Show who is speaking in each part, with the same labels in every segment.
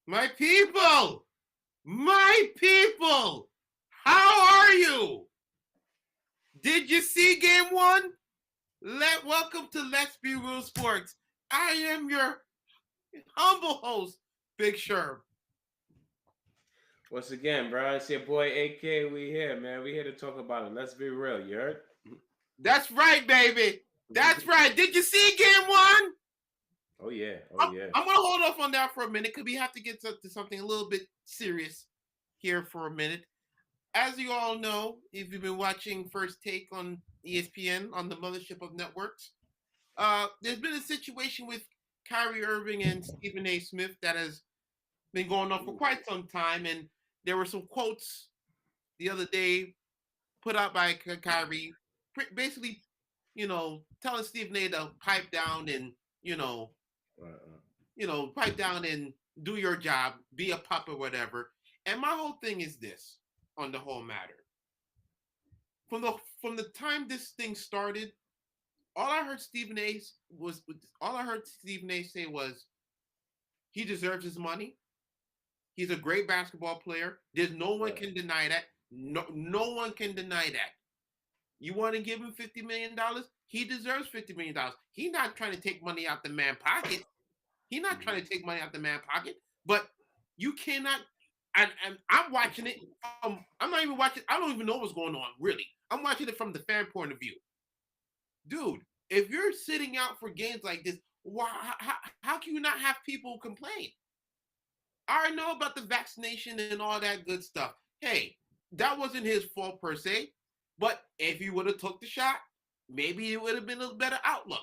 Speaker 1: My people, how are you? Did you see game one? Welcome to Let's Be Real Sports. I am your humble host, Big Sherb.
Speaker 2: Once again, bro, it's your boy AK. We here, man. We here to talk about it. Let's be real. You heard?
Speaker 1: That's right, baby. That's right. Did you see game one?
Speaker 2: Oh yeah.
Speaker 1: I'm gonna hold off on that for a minute because we have to get to something a little bit serious here for a minute. As you all know, if you've been watching First Take on ESPN on the mothership of networks, there's been a situation with Kyrie Irving and Stephen A. Smith that has been going on for quite some time, and there were some quotes the other day put out by Kyrie, basically, telling Stephen A. to pipe down and pipe down and do your job, be a pup or whatever. And my whole thing is this on the whole matter. From the time this thing started, all I heard Stephen A say was he deserves his money. He's a great basketball player. There's no one can deny that. No one can deny that. You want to give him $50 million? He deserves $50 million. He's not trying to take money out the man's pocket. He's not trying to take money out the man's pocket. But you cannot. And I'm watching it. I'm not even watching. I don't even know what's going on, really. I'm watching it from the fan point of view. Dude, if you're sitting out for games like this, how can you not have people complain? I know about the vaccination and all that good stuff. Hey, that wasn't his fault per se. But if he would have took the shot, maybe it would have been a better outlook.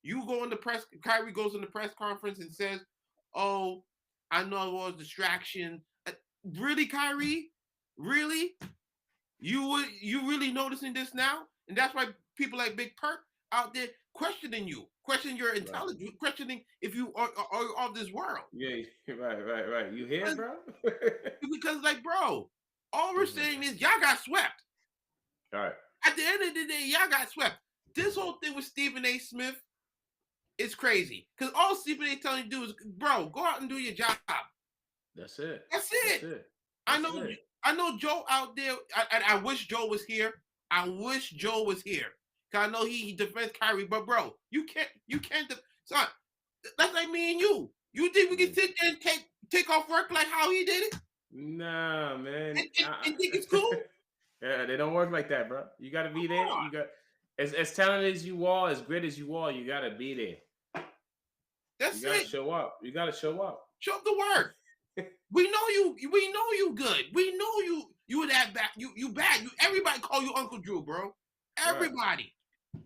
Speaker 1: You go in the press, Kyrie goes in the press conference and says, "Oh, I know it was a distraction." Really, Kyrie? Really? You really noticing this now? And that's why people like Big Perk out there questioning you, questioning your intelligence, questioning if you are of this world.
Speaker 2: Yeah, right. You here, bro?
Speaker 1: Because, like, bro, all we're saying is y'all got swept.
Speaker 2: All right.
Speaker 1: At the end of the day, y'all got swept. This whole thing with Stephen A. Smith is crazy. Because all Stephen A. telling you to do is, bro, go out and do your job.
Speaker 2: That's it.
Speaker 1: That's it. I know Joe out there. I wish Joe was here. I wish Joe was here. Cause I know he defends Kyrie, but bro, you can't. Son, that's like me and you. You think we can sit there and take off work like how he did it?
Speaker 2: Nah, man.
Speaker 1: And think it's cool?
Speaker 2: Yeah, they don't work like that, bro. You got to be there. You got as talented as you are, as great as you are, you got to be there.
Speaker 1: That's
Speaker 2: you gotta
Speaker 1: it.
Speaker 2: Show up. You got to show up.
Speaker 1: Show up the work. We know you. We know you good. We know you. You that bad. You bad. Everybody call you Uncle Drew, bro. Everybody. Right.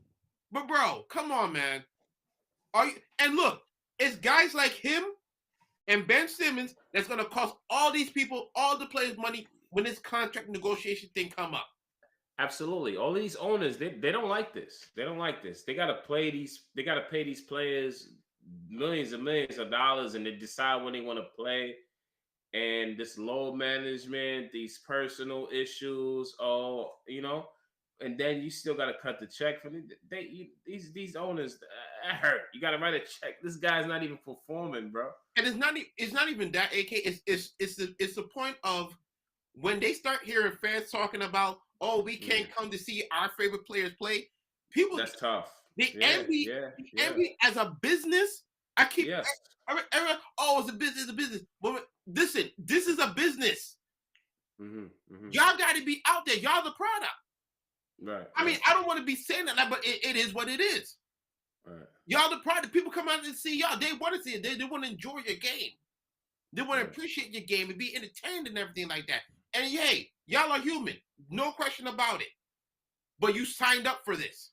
Speaker 1: But bro, come on, man. And look, it's guys like him and Ben Simmons that's gonna cost all these people, all the players, money when this contract negotiation thing come up.
Speaker 2: Absolutely. All these owners, they don't like this. They don't like this. They gotta pay these players millions and millions of dollars, and they decide when they want to play. And this low management, these personal issues, and then you still got to cut the check for them. These owners, that hurt. You got to write a check. This guy's not even performing, bro.
Speaker 1: And it's not even that, AK. It's the point of when they start hearing fans talking about, oh, we can't come to see our favorite players play. People,
Speaker 2: that's tough.
Speaker 1: They envy as a business. I keep.
Speaker 2: Yes.
Speaker 1: Oh, it's a business. But listen, this is a business.
Speaker 2: Mm-hmm.
Speaker 1: Y'all got to be out there. Y'all the product.
Speaker 2: Right.
Speaker 1: I mean, I don't want to be saying that, but it is what it is.
Speaker 2: Right.
Speaker 1: Y'all the product. People come out and see y'all. They want to see it. They want to enjoy your game. They want to appreciate your game and be entertained and everything like that. And hey, y'all are human. No question about it. But you signed up for this.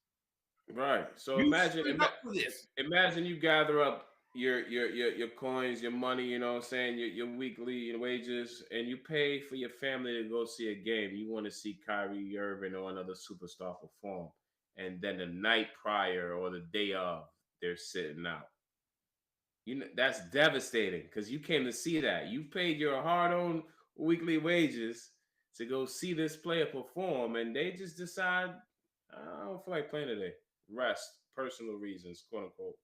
Speaker 2: Right. So imagine you gather up your coins, your money, you know what I'm saying, your weekly wages, and you pay for your family to go see a game. You want to see Kyrie Irving or another superstar perform. And then the night prior or the day of, they're sitting out. That's devastating because you came to see that. You paid your hard-earned weekly wages to go see this player perform, and they just decide, I don't feel like playing today. Rest, personal reasons, quote unquote.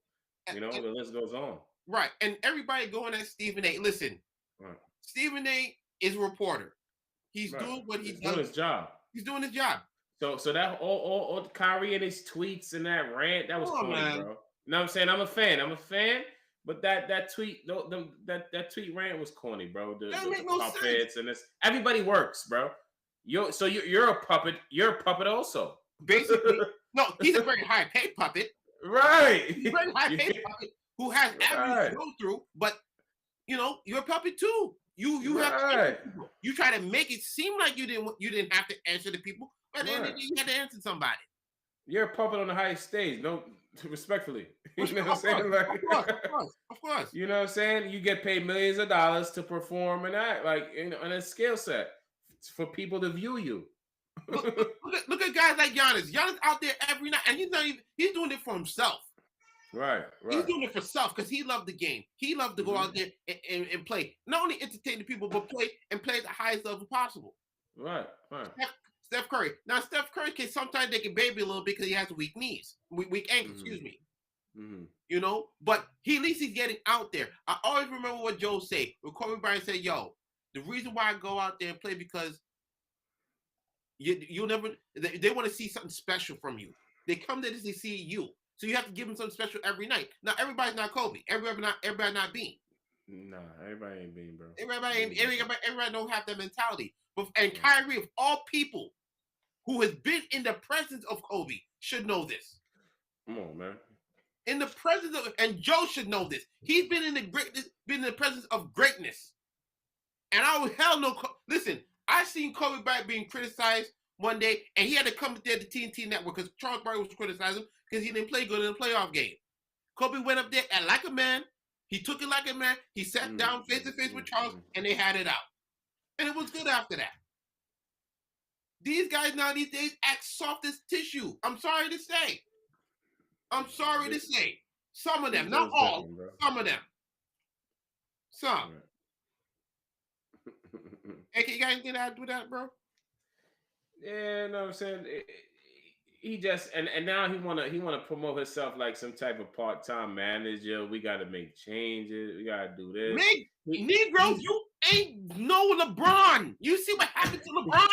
Speaker 2: The list goes on.
Speaker 1: Right. And everybody going at Stephen A. Listen,
Speaker 2: Right.
Speaker 1: Stephen A. is a reporter. He's
Speaker 2: Right.
Speaker 1: doing what he
Speaker 2: He's
Speaker 1: does.
Speaker 2: doing his job.
Speaker 1: He's doing his job.
Speaker 2: So that all Kyrie and his tweets and that rant, that was corny,
Speaker 1: man.
Speaker 2: bro. You know what I'm saying? I'm a fan. But that tweet, that tweet rant was corny, bro. The
Speaker 1: no
Speaker 2: puppets
Speaker 1: sense.
Speaker 2: and this, everybody works, bro. You're a puppet. You're a puppet also.
Speaker 1: Basically, no, he's a very high paid puppet.
Speaker 2: Right.
Speaker 1: He's a very high paid puppet who has avenues to go through, but you're a puppet too. You have to answer people. You try to make it seem like you didn't have to answer the people, but then you had to answer somebody.
Speaker 2: You're a puppet on the highest stage. No, respectfully. You know what I'm saying? Like,
Speaker 1: of course.
Speaker 2: You know what I'm saying? You get paid millions of dollars to perform and act like on a skill set for people to view you.
Speaker 1: Look at guys like Giannis. Giannis out there every night, and he's doing it for himself.
Speaker 2: Right.
Speaker 1: He's doing it for self because he loved the game. He loved to go out there and play. Not only entertain the people, but play at the highest level possible.
Speaker 2: Right.
Speaker 1: Steph Curry. Now, Steph Curry sometimes they can baby a little bit because he has weak knees, weak ankles, excuse me. But at least he's getting out there. I always remember what Joe said. When Kobe Bryant said, "Yo, the reason why I go out there and play because you'll never. They want to see something special from you. They come there to see you." So you have to give them something special every night. Now everybody's not Kobe. Everybody not Bean.
Speaker 2: Nah, everybody ain't Bean, bro.
Speaker 1: Everybody don't have that mentality. And Kyrie, of all people, who has been in the presence of Kobe, should know this.
Speaker 2: Come on, man.
Speaker 1: In the presence of, and Joe should know this. He's been in the presence of greatness. And I would hell no. Listen, I seen Kobe Bryant being criticized one day, and he had to come there to TNT Network because Charles Barkley was criticizing him because he didn't play good in the playoff game. Kobe went up there and like a man. He took it like a man. He sat down face to face with Charles, and they had it out. And it was good after that. These guys now these days act soft as tissue. I'm sorry to say. Some of them, not all. Some of them. Some. Hey, can you guys get out with that, bro?
Speaker 2: Yeah, no, I'm saying he just and now he wanna promote himself like some type of part-time manager. We gotta make changes. We gotta do this.
Speaker 1: Negroes, you ain't no LeBron. You see what happened to LeBron?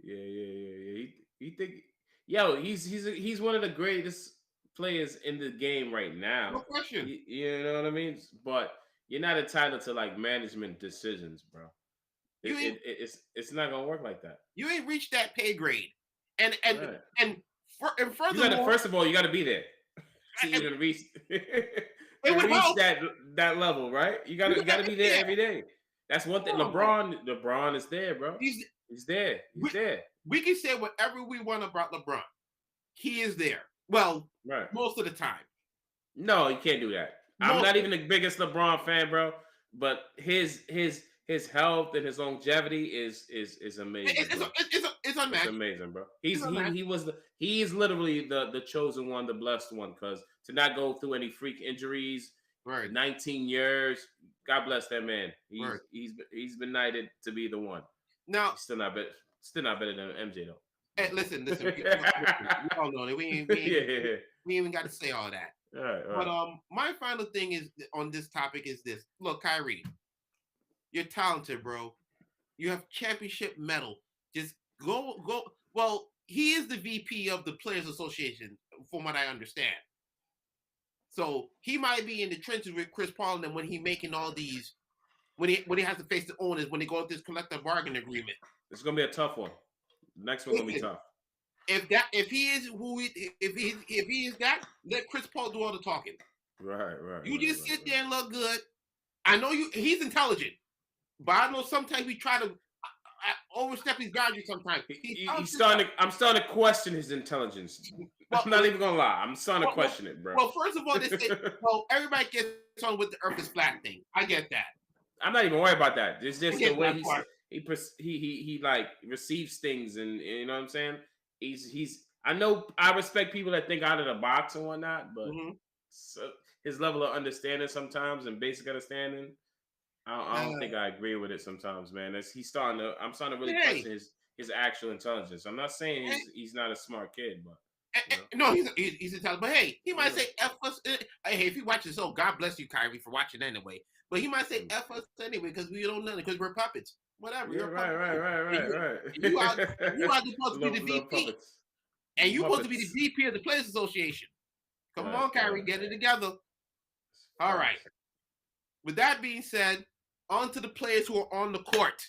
Speaker 2: Yeah. He think he's one of the greatest players in the game right now.
Speaker 1: No question.
Speaker 2: You know what I mean? But you're not entitled to like management decisions, bro. It's not gonna work like that.
Speaker 1: You ain't reached that pay grade, and furthermore,
Speaker 2: first of all, you got to be there to even reach. That level, right? You got to be there every day. That's one thing. LeBron is there, bro. He's there. He's there.
Speaker 1: We can say whatever we want about LeBron. He is there. Well, most of the time.
Speaker 2: No, you can't do that. I'm not even the biggest LeBron fan, bro. But his health and his longevity is amazing.
Speaker 1: It's unmatched.
Speaker 2: It's amazing, bro. He's literally the chosen one, the blessed one, because to not go through any freak injuries, 19 years. God bless that man. He's been knighted to be the one.
Speaker 1: Now
Speaker 2: he's still not better than MJ though.
Speaker 1: Hey, listen. We all know that we ain't even got to say all that.
Speaker 2: Right.
Speaker 1: But my final thing is on this topic is this. Look, Kyrie, you're talented, bro. You have championship medal. Just go. Well, he is the VP of the Players Association, from what I understand. So he might be in the trenches with Chris Paul and them when he making all these, when he has to face the owners when they go with this collective bargaining agreement.
Speaker 2: It's gonna be a tough one. The next one's gonna be tough.
Speaker 1: If he is that, let Chris Paul do all the talking.
Speaker 2: Right.
Speaker 1: You just sit there and look good. I know he's intelligent, but I know sometimes we try to overstep his boundaries. Sometimes
Speaker 2: I'm starting to question his intelligence. Well, I'm not even gonna lie. I'm starting to question it, bro.
Speaker 1: Well, first of all, they say, everybody gets on with the Earth is flat thing. I get that.
Speaker 2: I'm not even worried about that. It's just the way he like receives things, and you know what I'm saying. I respect people that think out of the box and whatnot, but his level of understanding sometimes and basic understanding, I don't think I agree with it sometimes, man. I'm starting to really question his actual intelligence. I'm not saying he's not a smart kid, but
Speaker 1: No, he's intelligent. But hey, he might say F us. Hey, if he watches, oh, God bless you, Kyrie, for watching anyway. But he might say F us anyway because we don't know because we're puppets. Whatever.
Speaker 2: Yeah,
Speaker 1: You're a puppet.
Speaker 2: right.
Speaker 1: You are supposed to be the VP.
Speaker 2: Puppets.
Speaker 1: And you're supposed to be the VP of the Players Association. Come on, Kyrie, get it together. All right. With that being said, on to the players who are on the court.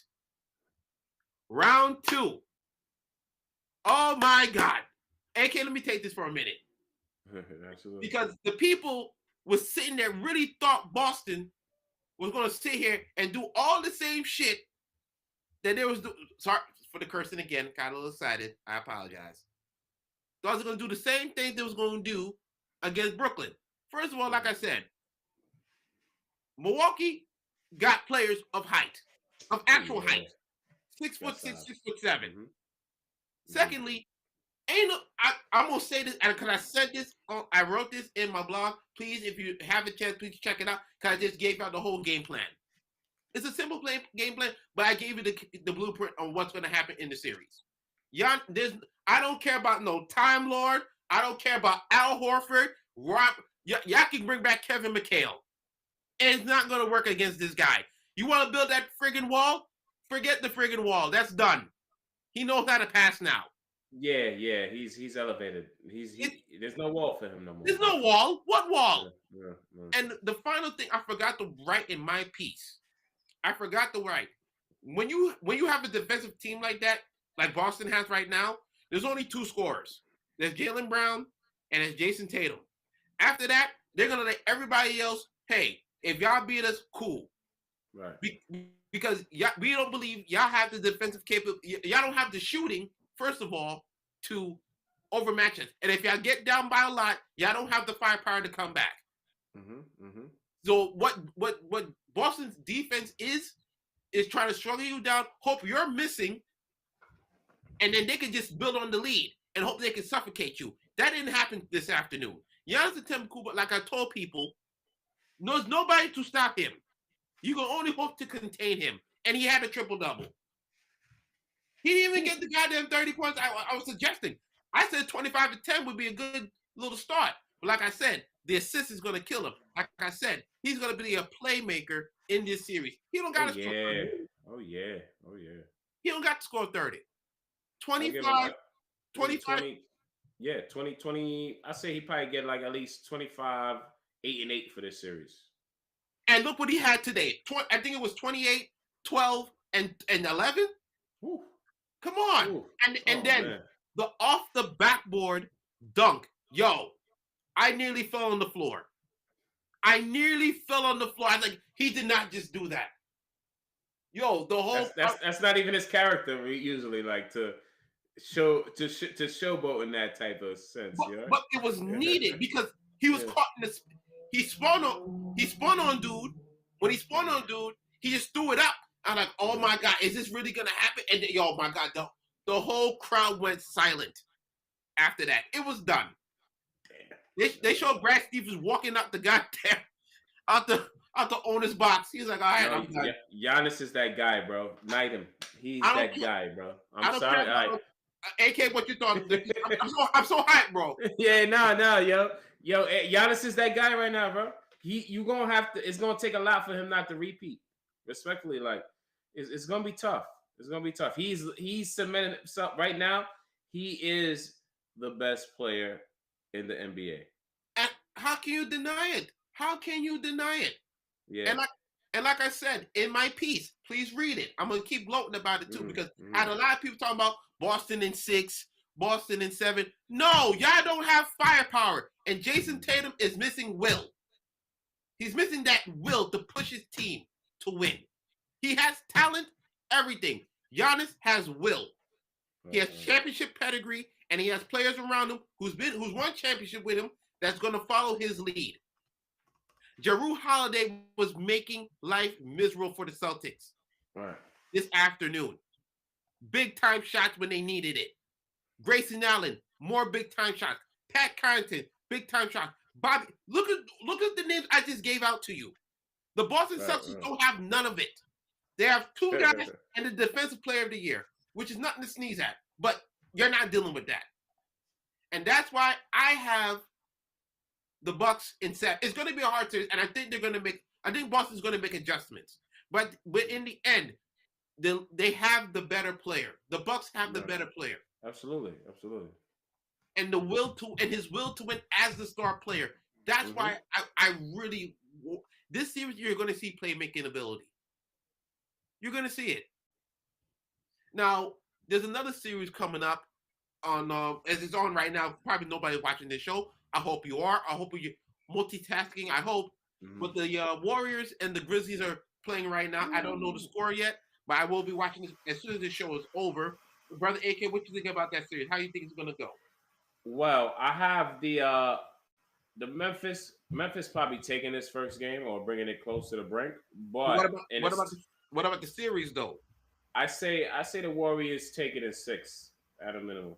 Speaker 1: Round 2. Oh my God. AK, let me take this for a minute.
Speaker 2: Absolutely.
Speaker 1: Because the people was sitting there really thought Boston was going to sit here and do all the same shit that there was. Sorry for the cursing again. Kind of a little excited. I apologize. Thought was going to do the same thing they was going to do against Brooklyn. First of all, like I said, Milwaukee got players of height, of actual height. 6'6", 6'7". Mm-hmm. Secondly, I'm gonna say this because I said this. I wrote this in my blog. Please, if you have a chance, please check it out. Because I just gave out the whole game plan. It's a simple game plan, but I gave you the blueprint on what's going to happen in the series. I don't care about no Time Lord. I don't care about Al Horford. Y'all can bring back Kevin McHale. It's not going to work against this guy. You want to build that friggin' wall? Forget the friggin' wall. That's done. He knows how to pass now.
Speaker 2: Yeah. He's elevated. There's no wall for him no more.
Speaker 1: There's no wall. What wall? Yeah. And the final thing I forgot to write in my piece. When you have a defensive team like that, like Boston has right now, there's only 2 scorers. There's Jaylen Brown and there's Jason Tatum. After that, they're gonna let everybody else. Hey, if y'all beat us, cool.
Speaker 2: Right.
Speaker 1: Because we don't believe y'all have the defensive capability. Y'all don't have the shooting, first of all, to overmatch us. And if y'all get down by a lot, y'all don't have the firepower to come back. So what Boston's defense is trying to struggle you down, hope you're missing, and then they can just build on the lead and hope they can suffocate you. That didn't happen this afternoon. Giannis Antetokounmpo, like I told people, there's nobody to stop him. You can only hope to contain him. And he had a triple-double. He didn't even get the goddamn 30 points I was suggesting. I said 25-10 would be a good little start. But like I said, the assist is going to kill him. Like I said, he's going to be a playmaker in this series. He don't got to score 30.
Speaker 2: Oh, yeah.
Speaker 1: He don't got to score 30. 25.
Speaker 2: 20. Yeah, 20. I say he probably get like at least 25, 8 and 8 for this series.
Speaker 1: And look what he had today. I think it was 28, 12, and 11.
Speaker 2: Ooh.
Speaker 1: Come on. Ooh. And then the off the backboard dunk. Yo, I nearly fell on the floor. I was like, he did not just do that. Yo, the whole
Speaker 2: that's not even his character usually, like to showboat in that type of sense.
Speaker 1: But it was needed because he was caught in this. He spun on dude. When he spun on dude, he just threw it up. I'm like, oh my God, is this really gonna happen? And oh my God, the whole crowd went silent after that. It was done. They showed Brad Stevens walking out the goddamn out the owner's box. He's like, all right, I'm done.
Speaker 2: Giannis is that guy, bro. Knight him. He's that guy, bro. I'm sorry.
Speaker 1: AK, what you thought? I'm so hyped, bro.
Speaker 2: Yeah, no, yo, Giannis is that guy right now, bro. You gonna have to. It's gonna take a lot for him not to repeat. Respectfully, like it's gonna be tough. It's gonna be tough. He's cemented himself right now. He is the best player in the NBA.
Speaker 1: And how can you deny it?
Speaker 2: Yeah.
Speaker 1: And like I said in my piece, please read it. I'm gonna keep gloating about it too because I had a lot of people talking about Boston in 6, Boston in 7. No, y'all don't have firepower. And Jason Tatum is missing will. He's missing that will to push his team to win. He has talent, everything. Giannis has will. He has championship pedigree, and he has players around him who's won championship with him that's going to follow his lead. Jrue Holiday was making life miserable for the Celtics this afternoon. Big-time shots when they needed it. Grayson Allen, more big-time shots. Pat Connaughton, big-time shots. Bobby, look at the names I just gave out to you. The Boston Celtics don't have none of it. They have 2 guys and the defensive player of the year, which is nothing to sneeze at. But you're not dealing with that. And that's why I have the Bucks in 7. It's going to be a hard series, and I think I think Boston's going to make adjustments. But in the end, they have the better player. The Bucks have the better player.
Speaker 2: Absolutely.
Speaker 1: And his will to win as the star player. That's why I really this series you're going to see playmaking ability. You're going to see it. Now, there's another series coming up on as it's on right now. Probably nobody's watching this show. I hope you are. I hope you're multitasking. I hope. But the Warriors and the Grizzlies are playing right now. I don't know the score yet, but I will be watching this as soon as this show is over. Brother AK, what you think about that series? How do you think it's going to go?
Speaker 2: Well, I have the Memphis probably taking this first game or bringing it close to the brink. But
Speaker 1: what about the series though?
Speaker 2: I say the Warriors take it in 6 at a minimum.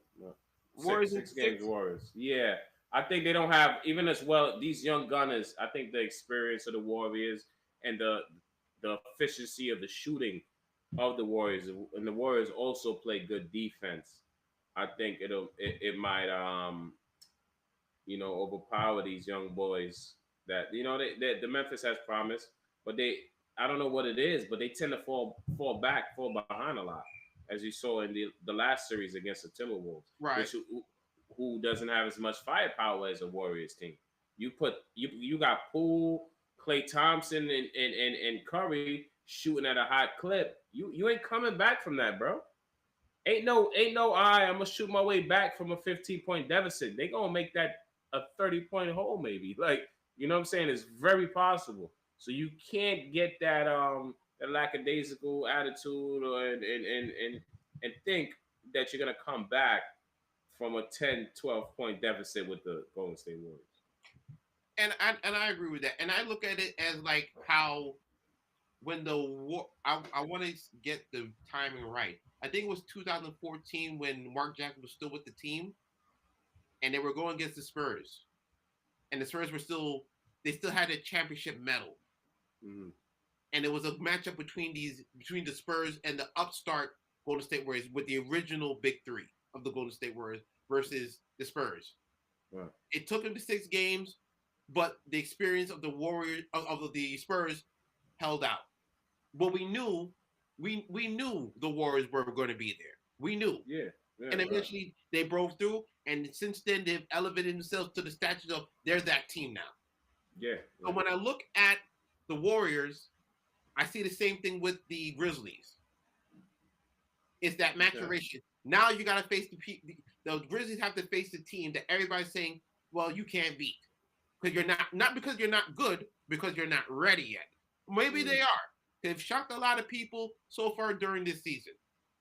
Speaker 2: Six games, Warriors. Yeah, I think they don't have even as well these young gunners. I think the experience of the Warriors and the efficiency of the shooting of the Warriors, and the Warriors also play good defense. I think it might overpower these young boys that the Memphis has promise, but I don't know what it is, but they tend to fall behind a lot, as you saw in the last series against the Timberwolves,
Speaker 1: right?
Speaker 2: Who doesn't have as much firepower as a Warriors team. You got Poole, Klay Thompson, and Curry shooting at a hot clip. You ain't coming back from that, bro. Ain't no I'm gonna shoot my way back from a 15-point deficit. They gonna make that a 30-point hole, maybe. Like, you know what I'm saying? It's very possible. So you can't get that lackadaisical attitude and think that you're gonna come back from a 10, 12-point deficit with the Golden State Warriors.
Speaker 1: And I agree with that. And I look at it as like how when the war, I want to get the timing right. I think it was 2014 when Mark Jackson was still with the team, and they were going against the Spurs, and the Spurs they still had a championship medal, and it was a matchup between the Spurs and the upstart Golden State Warriors with the original Big Three of the Golden State Warriors versus the Spurs.
Speaker 2: Right.
Speaker 1: It took them to 6 games, but the experience of the Warriors of the Spurs held out. But we knew the Warriors were going to be there. We knew.
Speaker 2: Yeah.
Speaker 1: And eventually they broke through, and since then they've elevated themselves to the status of they're that team now.
Speaker 2: Yeah.
Speaker 1: So when I look at the Warriors, I see the same thing with the Grizzlies. It's that maturation. Yeah. Now you got to face the Grizzlies have to face the team that everybody's saying, well, you can't beat because you're not because you're not good, because you're not ready yet. Maybe they are. They've shocked a lot of people so far during this season.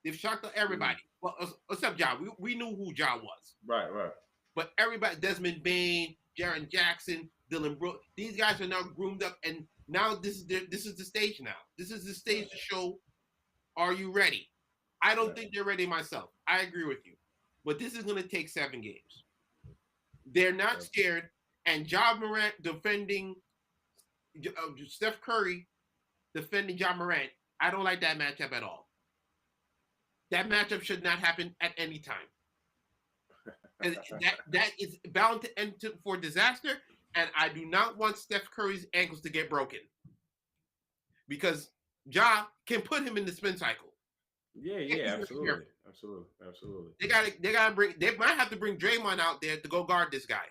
Speaker 1: They've shocked everybody. Well, except Ja. We knew who Ja was.
Speaker 2: Right.
Speaker 1: But everybody, Desmond Bain, Jaren Jackson, Dylan Brooks, these guys are now groomed up, and now this is the stage now. This is the stage to show, are you ready? I don't think they're ready myself. I agree with you. But this is going to take 7 games. They're not scared, and Ja Morant defending Steph Curry defending Ja Morant, I don't like that matchup at all. That matchup should not happen at any time. And that is bound to end for disaster, and I do not want Steph Curry's ankles to get broken because Ja can put him in the spin cycle.
Speaker 2: Yeah, absolutely.
Speaker 1: They might have to bring Draymond out there to go guard this guy.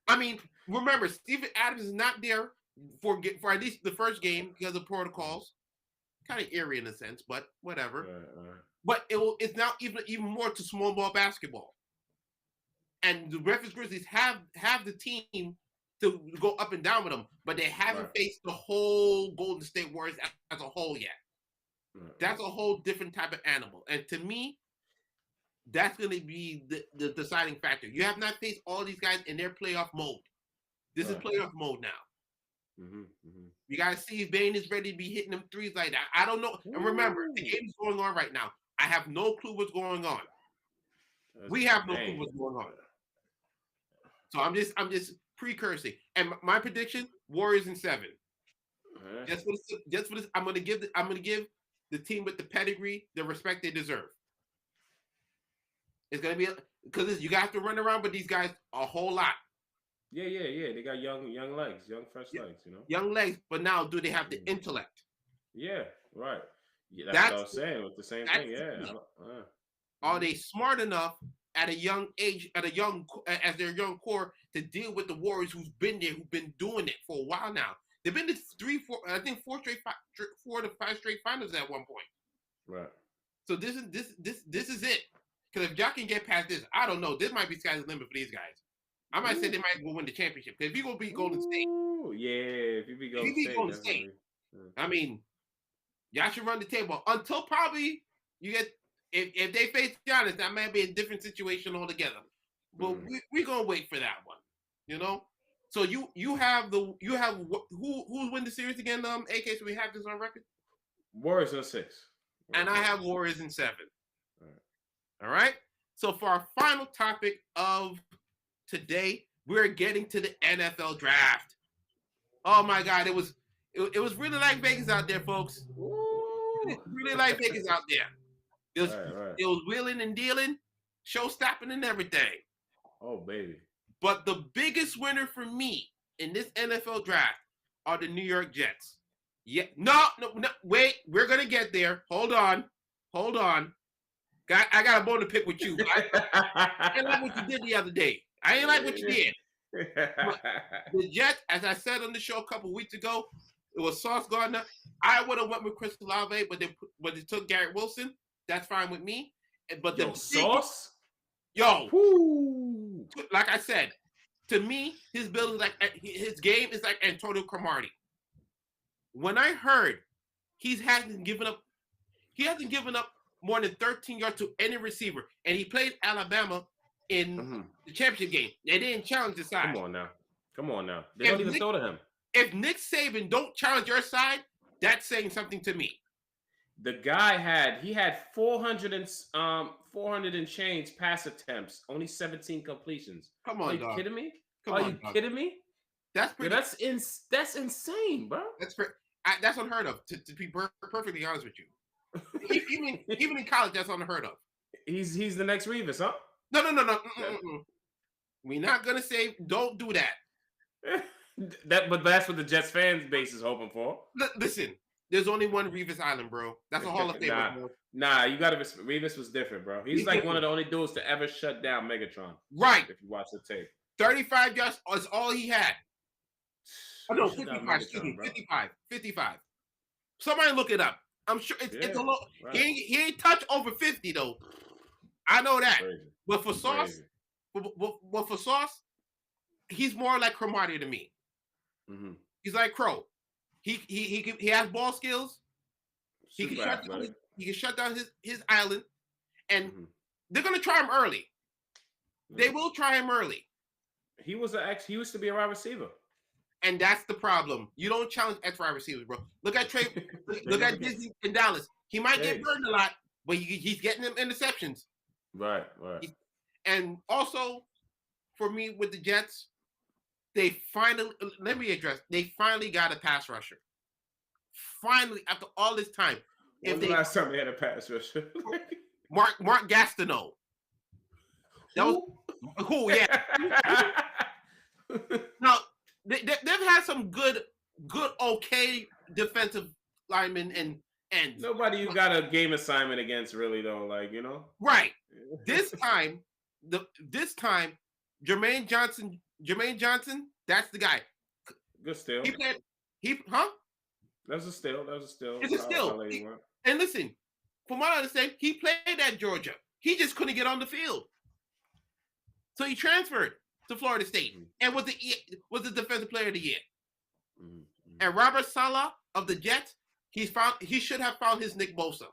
Speaker 1: I mean, remember, Steven Adams is not there for at least the first game because of protocols. Kind of eerie in a sense, but whatever. But it's now even more to small ball basketball. And the Memphis Grizzlies have the team to go up and down with them, but they haven't faced the whole Golden State Warriors as a whole yet. That's a whole different type of animal. And to me, that's going to be the deciding factor. You have not faced all these guys in their playoff mode. This is playoff mode now. You got to see if Bane is ready to be hitting them threes like that. I don't know. And remember, the game's going on right now. I have no clue what's going on. We have no clue what's going on. So I'm just precursing. And my prediction: Warriors in 7. Just for this, I'm gonna give the team with the pedigree the respect they deserve. It's gonna be because you got to run around with these guys a whole lot.
Speaker 2: Yeah. They got young legs, young fresh legs. You know,
Speaker 1: young legs. But now, do they have the intellect?
Speaker 2: Yeah, right. Yeah, that's what I
Speaker 1: That's
Speaker 2: was saying with the same
Speaker 1: that's
Speaker 2: thing.
Speaker 1: the
Speaker 2: Yeah.
Speaker 1: key. Are they smart enough at a young age, as their young core, to deal with the Warriors who's been there, who've been doing it for a while now? They've been to 4 to 5 straight finals at one point.
Speaker 2: Right.
Speaker 1: So this is it. Because if y'all can get past this, I don't know. This might be sky's the limit for these guys. I might say they might go win the championship. Because if you go beat Golden State,
Speaker 2: yeah, if you beat Golden State,
Speaker 1: I mean, y'all should run the table until probably you get. If they face Giannis, that might be a different situation altogether. But we're gonna wait for that one, you know. So you have who win the series again? AK, so we have this on record.
Speaker 2: Warriors in 6,
Speaker 1: and I have Warriors in 7. All right. So for our final topic of today, we're getting to the NFL draft. Oh my God, it was really like Vegas out there, folks. Really like Vegas out there. It was wheeling and dealing, show stopping and everything.
Speaker 2: Oh baby!
Speaker 1: But the biggest winner for me in this NFL draft are the New York Jets. Yeah, no, wait, we're gonna get there. Hold on. I got a bone to pick with you. I ain't like what you did the other day. I ain't like what you did. The Jets, as I said on the show a couple weeks ago, it was Sauce Gardner. I would have went with Chris Olave, but they took Garrett Wilson. That's fine with me. But
Speaker 2: Sauce,
Speaker 1: like I said, to me, his build is like his game is like Antonio Cromartie. When I heard he hasn't given up more than 13 yards to any receiver, and he played Alabama in the championship game. They didn't challenge the side.
Speaker 2: Come on now. They don't even throw to him.
Speaker 1: If Nick Saban don't challenge your side, that's saying something to me.
Speaker 2: The guy had 400 and change pass attempts, only 17 completions.
Speaker 1: Come on,
Speaker 2: are you
Speaker 1: dog.
Speaker 2: kidding me?
Speaker 1: Kidding me? That's pretty.
Speaker 2: That's insane, bro.
Speaker 1: That's unheard of. To be perfectly honest with you, even in college, that's unheard of.
Speaker 2: He's the next Revis, huh?
Speaker 1: No. We're not gonna say don't do that.
Speaker 2: But that's what the Jets fans base is hoping for.
Speaker 1: Listen, there's only one Revis Island, bro. That's a Hall of Famer, bro.
Speaker 2: Nah, you gotta. Revis was different, bro. He's like one of the only dudes to ever shut down Megatron.
Speaker 1: Right.
Speaker 2: If you watch the tape.
Speaker 1: 35 yards is all he had. Oh, no, 55. Excuse me, 55. Somebody look it up. I'm sure it's a low. Right. He ain't touched over 50 though. I know that. Crazy. But for Sauce, for Sauce, he's more like Cromartie to me.
Speaker 2: Mm-hmm.
Speaker 1: He's like Crow. He has ball skills. He can shut down his island, and they're gonna try him early. They will try him early.
Speaker 2: He used to be a wide receiver.
Speaker 1: And that's the problem. You don't challenge X wide receivers, bro. Look at Trey. look at Disney in Dallas. He might get burned a lot, but he's getting them interceptions.
Speaker 2: Right.
Speaker 1: And also, for me with the Jets, they finally got a pass rusher. Finally, after all this time.
Speaker 2: When the last time they had a pass rusher?
Speaker 1: Mark Gastineau. That was who? Yeah. Now they've had some good, okay defensive linemen and
Speaker 2: nobody you got a game assignment against, really though. Like, you know,
Speaker 1: right? This time, Jermaine Johnson, that's the guy.
Speaker 2: Good steal. That was a steal.
Speaker 1: It's a steal. And listen, from what I understand, he played at Georgia. He just couldn't get on the field, so he transferred to Florida State and was the defensive player of the year. And Robert Saleh of the Jets, he should have found his Nick Bosa.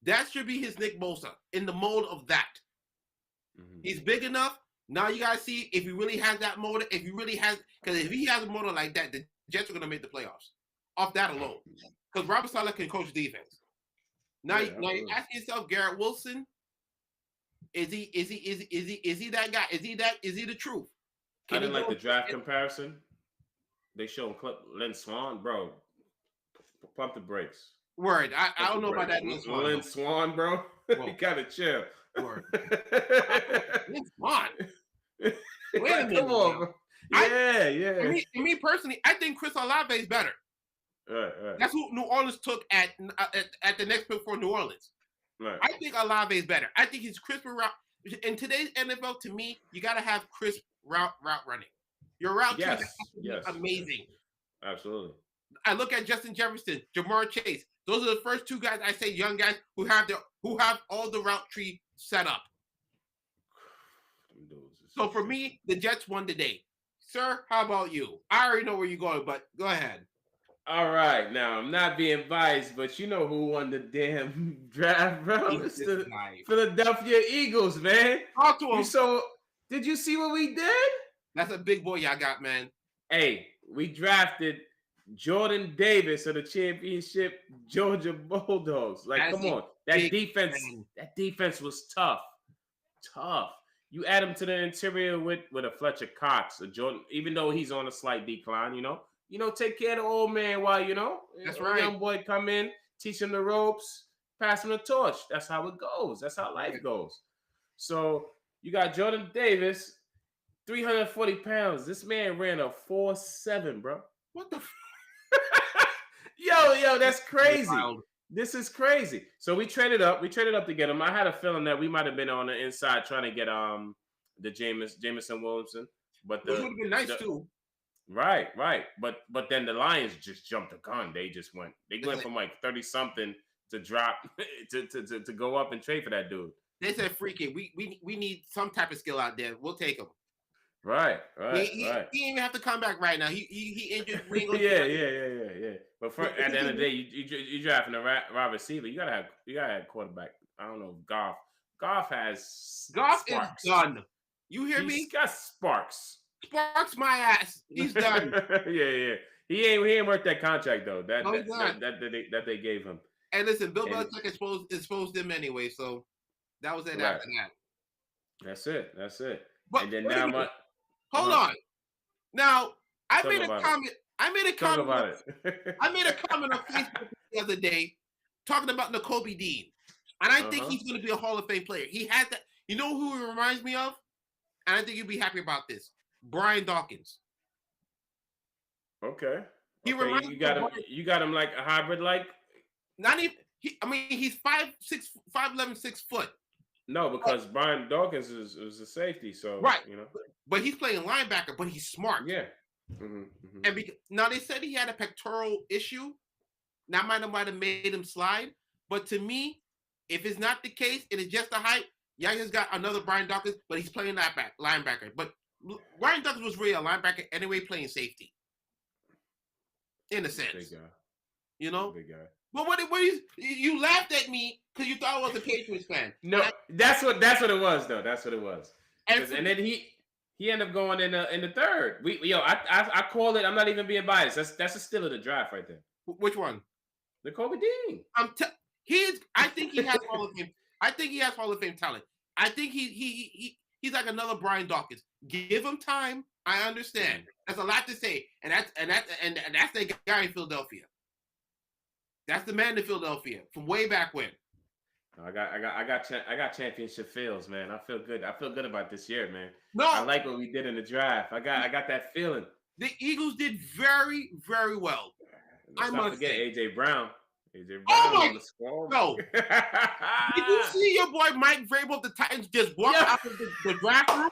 Speaker 1: That should be his Nick Bosa in the mold of that. He's big enough. Now you gotta see if he really has that motor. Because if he has a motor like that, the Jets are gonna make the playoffs off that alone. Because Robert Saleh can coach defense. Now you ask yourself, Garrett Wilson. Is he that guy? Is he the truth?
Speaker 2: I didn't like the draft comparison. They showed Lynn Swan, bro. Pump the brakes.
Speaker 1: Word. I don't know about that.
Speaker 2: Lynn Swan, bro. You gotta chill.
Speaker 1: Word. It's fun. Wait a minute.
Speaker 2: Come on, bro. Yeah.
Speaker 1: For me personally, I think Chris Olave is better.
Speaker 2: Right.
Speaker 1: That's who New Orleans took at the next pick for New Orleans.
Speaker 2: Right.
Speaker 1: I think Olave is better. I think he's crisper route. In today's NFL, to me, you got to have crisp route running. Your route tree has to be amazing.
Speaker 2: Absolutely.
Speaker 1: I look at Justin Jefferson, Jamar Chase. Those are the first two guys I say, young guys who have all the route tree set up. So for me, the Jets won today. Sir, how about you? I already know where you're going, but go ahead.
Speaker 2: All right, now I'm not being biased, but you know who won the damn draft, bro? It's the Philadelphia Eagles, man.
Speaker 1: Talk to him.
Speaker 2: So, did you see what we did?
Speaker 1: That's a big boy y'all got, man.
Speaker 2: Hey, we drafted Jordan Davis of the championship Georgia Bulldogs. Like, come on, that defense was tough. You add him to the interior with a Fletcher Cox, a Jordan, even though he's on a slight decline, take care of the old man while,
Speaker 1: that's right.
Speaker 2: Young boy come in, teach him the ropes, pass him the torch. That's how it goes. That's how life goes. So you got Jordan Davis, 340 pounds. This man ran a 4.7, bro.
Speaker 1: What the?
Speaker 2: Yo, that's crazy. Wild. This is crazy. So we traded up. To get him. I had a feeling that we might have been on the inside trying to get the Jameson Williamson, but
Speaker 1: which would have been nice too.
Speaker 2: Right. But then the Lions just jumped the gun. They went from like 30 something to drop to go up and trade for that dude.
Speaker 1: They said, "Freaking, we need some type of skill out there. We'll take him."
Speaker 2: Right.
Speaker 1: He didn't even have to come back right now. He injured.
Speaker 2: Yeah. But at the end of the day, you drafting a wide receiver. You gotta have quarterback. I don't know, Goff. Goff is
Speaker 1: done. You hear me?
Speaker 2: He's got sparks.
Speaker 1: Sparks my ass. He's done.
Speaker 2: Yeah. He ain't worth that contract though. That they gave him.
Speaker 1: And listen, Bill Belichick exposed them anyway, so that was it after that.
Speaker 2: That's it.
Speaker 1: But
Speaker 2: and then now
Speaker 1: hold on. Now I made a comment. I made a comment on Facebook the other day talking about Nakobe Dean, and I think he's going to be a Hall of Fame player. He has that. You know who he reminds me of? And I think you'd be happy about this. Brian Dawkins.
Speaker 2: Okay. He reminds me. You got him like a hybrid, like.
Speaker 1: Not even. He's 5'6", 5'11", 6 foot.
Speaker 2: No, because Brian Dawkins is a safety, so
Speaker 1: right. But he's playing linebacker, but he's smart.
Speaker 2: Yeah.
Speaker 1: And now they said he had a pectoral issue. That might have made him slide. But to me, if it's not the case, it is just the height. Yeah, he's got another Brian Dawkins, but he's playing that linebacker. But Brian Dawkins was really a linebacker anyway, playing safety. In a sense, big guy.
Speaker 2: Big guy.
Speaker 1: But what you laughed at me because you thought I was a Patriots fan.
Speaker 2: No, that's what it was though. That's what it was. And then he ended up going in the third. I call it. I'm not even being biased. That's a steal of the draft right there.
Speaker 1: Which one?
Speaker 2: Nakobe Dean.
Speaker 1: I think he has Hall of Fame. I think he has Hall of Fame talent. I think he's like another Brian Dawkins. Give him time. I understand. That's a lot to say, and that's the guy in Philadelphia. That's the man in Philadelphia from way back when.
Speaker 2: I got championship feels, man. I feel good. I feel good about this year, man.
Speaker 1: No,
Speaker 2: I like what we did in the draft. I got that feeling.
Speaker 1: The Eagles did very, very well.
Speaker 2: Let's not forget AJ Brown.
Speaker 1: On the squad. No. Did you see your boy Mike Vrabel of the Titans just walk out of the draft room?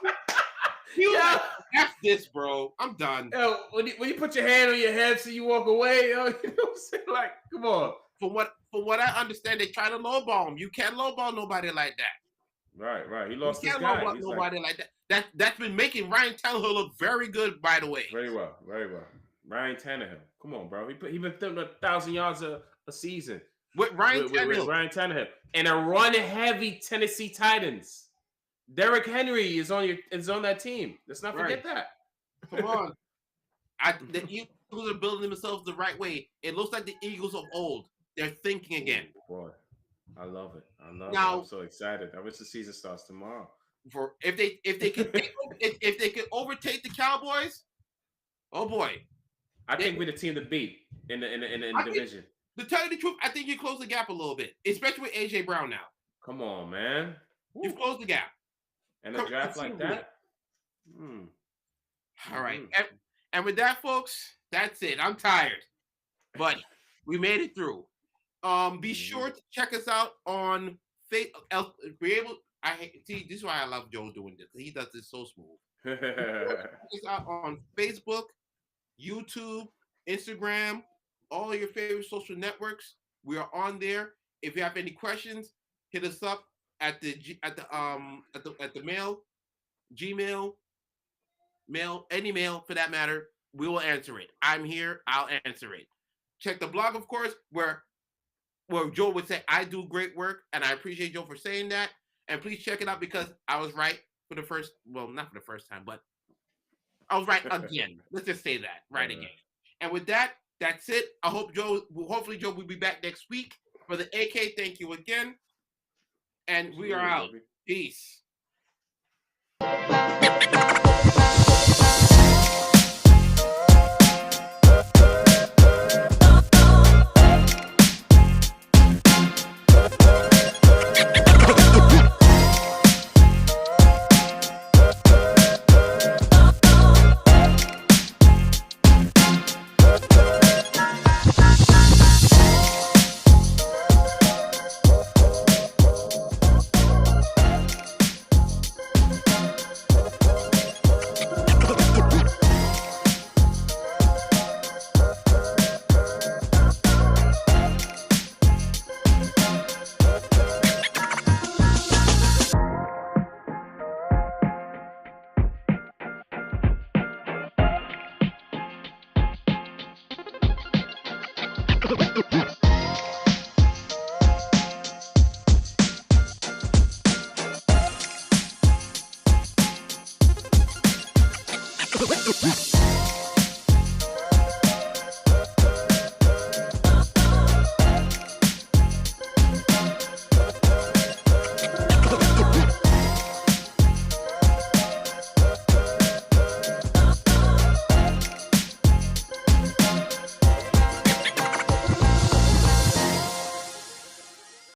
Speaker 1: He was like, "F this, bro. I'm done."
Speaker 2: Yo, when you put your hand on your head so you walk away, you know what I'm saying? Like, come on.
Speaker 1: From what I understand, they try to lowball him. You can't lowball nobody like that.
Speaker 2: Right. He lost his guy.
Speaker 1: You can't lowball nobody like that. That's been making Ryan Tannehill look very good, by the way.
Speaker 2: Very well. Ryan Tannehill. Come on, bro. He been throwing 1,000 yards a season.
Speaker 1: With Ryan
Speaker 2: Tannehill. And a run-heavy Tennessee Titans. Derrick Henry is on that team. Let's not forget that.
Speaker 1: Come on. The Eagles are building themselves the right way. It looks like the Eagles of old. They're thinking again.
Speaker 2: Boy, I love it. I'm so excited. I wish the season starts tomorrow.
Speaker 1: If they could overtake the Cowboys, oh boy.
Speaker 2: I think we're the team to beat in the division.
Speaker 1: To tell you the truth, I think you close the gap a little bit, especially with AJ Brown now.
Speaker 2: Come on, man.
Speaker 1: You've closed the gap.
Speaker 2: And a draft like that?
Speaker 1: All right. And with that, folks, that's it. I'm tired. But we made it through. Be sure to check us out on Facebook. This is why I love Joe doing this. He does this so smooth. Check us out on Facebook, YouTube, Instagram, all your favorite social networks. We are on there. If you have any questions, hit us up at the mail, Gmail, any mail for that matter. We will answer it. I'm here. I'll answer it. Check the blog, of course, where Joe would say, I do great work, and I appreciate Joe for saying that. And please check it out because I was right for the first, well, not for the first time, but I was right again. Let's just say that, right again. And with that, that's it. Hopefully Joe will be back next week. For the AK, thank you again. And we are out. Peace.
Speaker 3: What?